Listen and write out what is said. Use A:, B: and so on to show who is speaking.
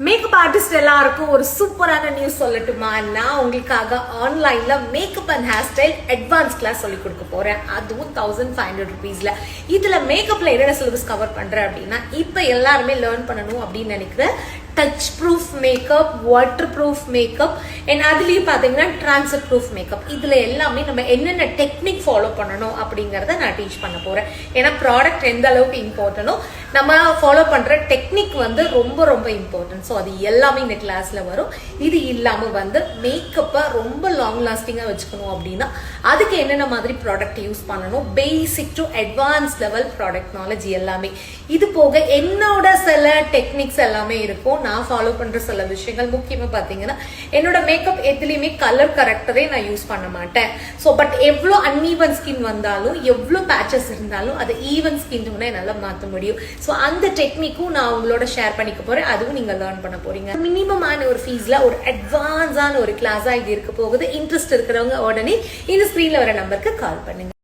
A: Makeup artist எல்லாருக்கும் ஒரு சூப்பரான நியூஸ் சொல்லட்டுமா? நான் உங்களுக்காக ஆன்லைன்ல makeup and hairstyle advance class சொல்லி கொடுக்க போறேன். அதுவும் 1500 rupeesல. இதுல மேக்கப்ல என்னென்ன சிலபஸ் கவர் பண்றேன் அப்படின்னா, இப்ப எல்லாருமே லேர்ன் பண்ணணும் அப்படின்னு நினைக்கிற touch proof makeup, water proof makeup and அதுலயும் பாத்தீங்கன்னா டிரான்ஸ்ஃபர் ப்ரூஃப் மேக்கப். இதுல எல்லாமே நம்ம என்னென்ன டெக்னிக் ஃபாலோ பண்ணணும் அப்படிங்கறத நான் டீச் பண்ண போறேன். ஏன்னா ப்ராடக்ட் எந்த அளவுக்கு இம்பார்ட்டனோ நம்ம ஃபாலோ பண்ற டெக்னிக் வந்து ரொம்ப ரொம்ப இம்பார்ட்டன்ட். ஸோ அது எல்லாமே இந்த கிளாஸ்ல வரும். இது இல்லாம வந்து மேக்கப்பை ரொம்ப லாங் லாஸ்டிங்கா வச்சுக்கணும் அப்படின்னா அதுக்கு என்னென்ன மாதிரி ப்ராடக்ட் யூஸ் பண்ணணும், basic to advance level product knowledge எல்லாமே. இது போக என்னோட சில டெக்னிக்ஸ் எல்லாமே இருக்கும். நான் ஃபாலோ பண்ற சில விஷயங்கள் முக்கியமா பாத்தீங்கன்னா, என்னோட மேக்கப் எதுலயுமே கலர் கரெக்டரே நான் யூஸ் பண்ண மாட்டேன். ஸோ பட் எவ்வளோ அன்ஈவன் ஸ்கின் வந்தாலும், எவ்வளோ பேச்சஸ் இருந்தாலும் அதை ஈவன் ஸ்கின் என்னால மாற்ற முடியும். ஸோ அந்த டெக்னிக்கும் நான் உங்களோட ஷேர் பண்ணிக்க போறேன். அதுவும் நீங்க லேர்ன் பண்ண போறீங்க. மினிமமான ஒரு ஃபீஸ்ல ஒரு அட்வான்ஸான ஒரு கிளாஸா இது இருக்க போகுது. இன்ட்ரெஸ்ட் இருக்கிறவங்க உடனே இந்த ஸ்கிரீன்ல வர நம்பருக்கு கால் பண்ணுங்க.